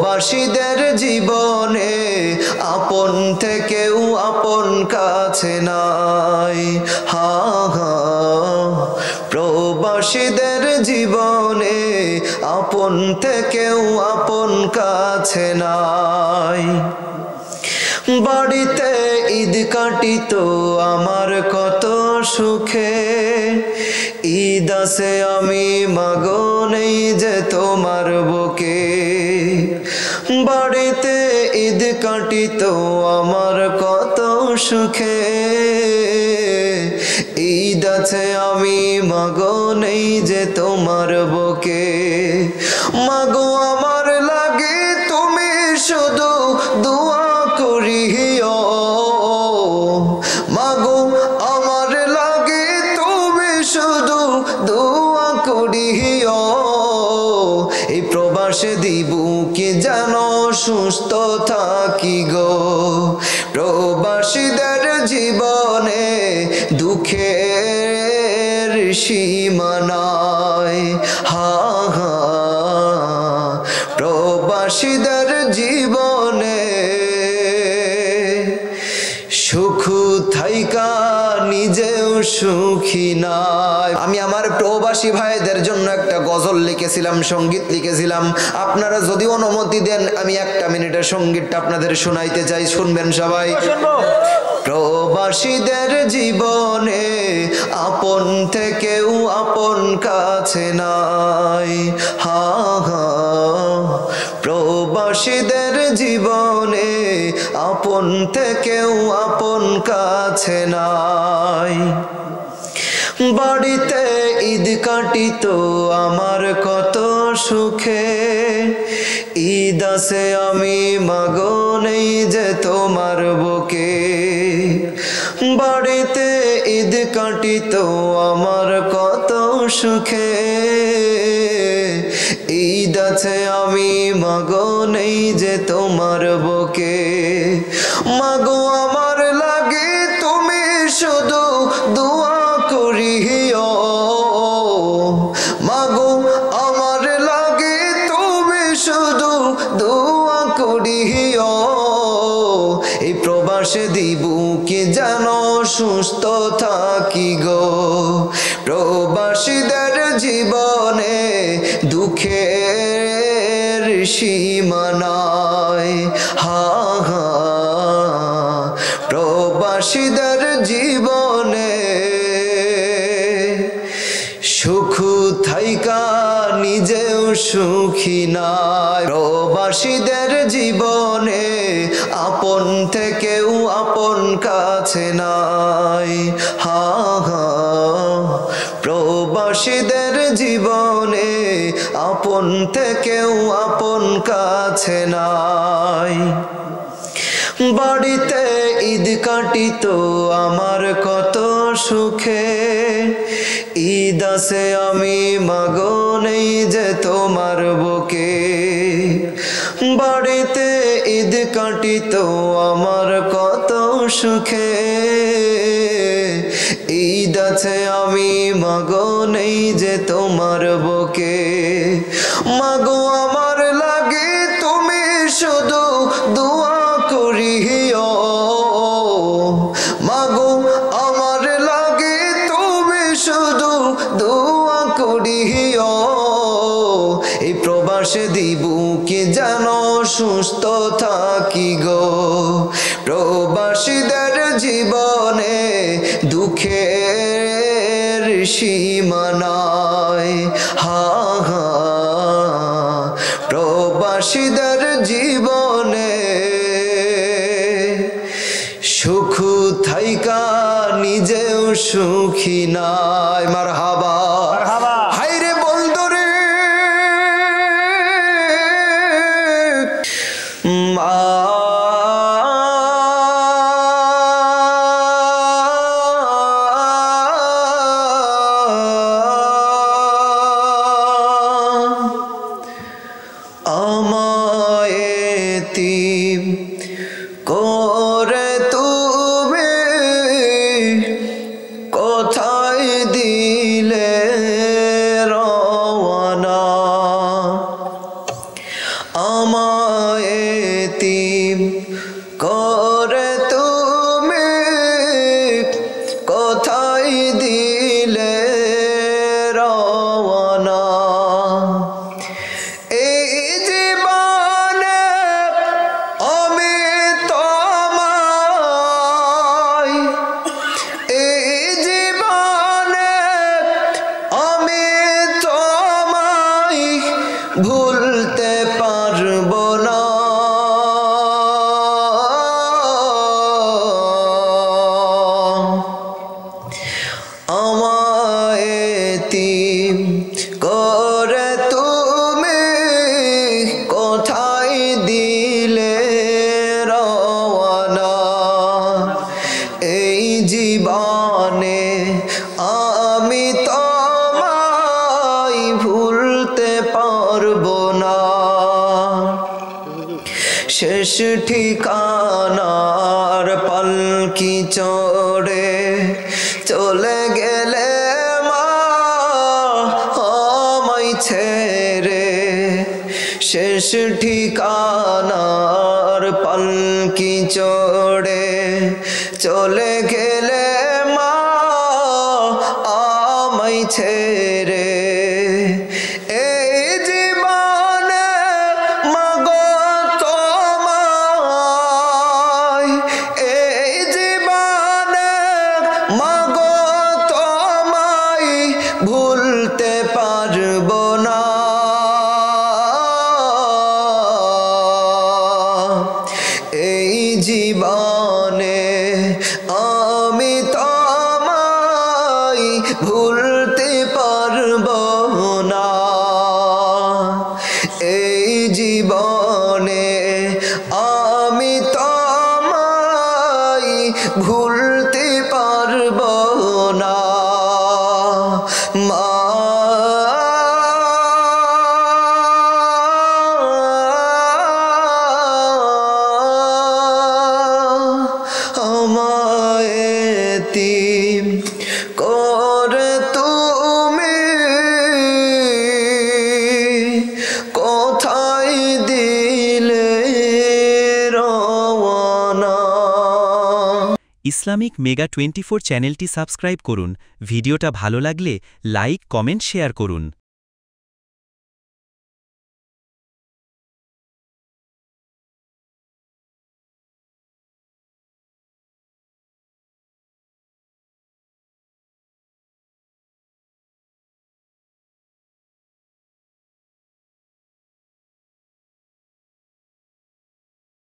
প্রবাসীদের জীবনে আপন থেকেও আপন কাছে নাই। হা হা প্রবাসীদের জীবনে আপন থেকেও আপন কাছে নাই। বাড়িতে ঈদ কাটিত আমার কত সুখে, ঈদ আসে আমি মাগো নেই যে তোমার বুকে। বাড়িতে ঈদ কাটিত আমার কত সুখে, ঈদ আছে আমি মাগো নেই যে তোমার বুকে। মাগো আমার লাগে তুমি শুধু দোয়া করিও, মাগো আমার লাগে তুমি শুধু দোয়া করিও। এই প্রবাসে দিব কি যেন সুস্থ থাকি গো। প্রবাসীদের জীবনে দুঃখের সীমা নাই। হা হা প্রবাসীদের জীবনে সুখ থাইকা নিজেও সুখী নাই। আমি আমার প্রবাসী ভাইদের জন্য একটা গজল লিখেছিলাম, সঙ্গীত লিখেছিলাম। আপনারা যদি অনুমতি দেন আমি 1 মিনিটের সঙ্গীতটা আপনাদের শোনাইতে চাই, শুনবেন সবাই। প্রবাসীদের জীবনে আপন থেকেও আপন কাছে নাই। হা হা প্রবাসীদের জীবনে আপন থেকেও আপন কাছে নাই। বাড়িতে ঈদ কাটিত আমার কত সুখে, ঈদ আসে আমি মাগো নেই যে তোমার বুকে। বাড়িতে ঈদ কাটিত আমার কত সুখে, ঈদ আছে আমি মাগো নেই যে তোমার বুকে। মাগো আমার লাগে তুমি শুধু দোয়া করিও, মাগো আমার লাগে তুমি শুধু দোয়া করিও। এই প্রবাসে দিব কি যেন সুস্থ থাকি গো। প্রবাসীদের জীবনে দুঃখের সীমা নাই। হা হা প্রবাসীদের জীবনে সুখ থাইকা নিজেও সুখী নাই। প্রবাসীদের জীবনে আপন থেকেও আপন কাছে নাই। হা হা প্রবাসীদের জীবনে আপন থেকেও আপন কাছে নাই। বাড়িতে ঈদ কাটিত আমার কত সুখে, ঈদ আসে আমি মাগো নেই যে তোমার বুকে। বাড়িতে ঈদ কাটিত আমার কত সুখে, ঈদ আছে আমি মাগো নেই যে তোমার বুকে। মাগো আমার লাগে তুমি শুধু দোয়া করিও, মাগো আমার লাগে তুমি শুধু দোয়া করিও। এই প্রবাসে দিব কি যেন সুস্থ থাকি গো। প্রবাসীদের জীবনে দুঃখের সীমা নাই। হা হা প্রবাসীদের জীবনে সুখ থাইকা নিজেও সুখী নাই। মারহাবা হায়রে বন্ধুরে আমায় এতিম করে তুমি কোথায় দিলে আমায় এতিম করে তুমি কোথায় দিলে রওনা এই জীবনে আমি তোমায় এই জীবনে আমি তোমায় ভুলতে পারবো না আমায় এতিম করে তুমি কোথায় দিলে রওনা এই জীবনে আমি তোমায় ভুলতে পারবো না শেষ ঠিকানার পালকি চড়ে চলে গেলে মা আমায় ছেড়ে শেষ ঠিকানার পালকি চড়ে চলে গেলে মা আমায় ছেড়ে এই জীবনে মাগো তোমায় এই জীবনে মাগো তোমায় ভুলতে পারবো না এই জীবনে আমি তোমায় ভুলতে পারবো না এই জীবনে আমি তোমায় ভুলতে পারবো না মা আমায় এতিম করে তুমি কোথায় দিলে রওনা ইসলামিক মেগা 24 চ্যানেলটি সাবস্ক্রাইব করুন ভিডিওটা ভালো লাগলে লাইক কমেন্ট শেয়ার করুন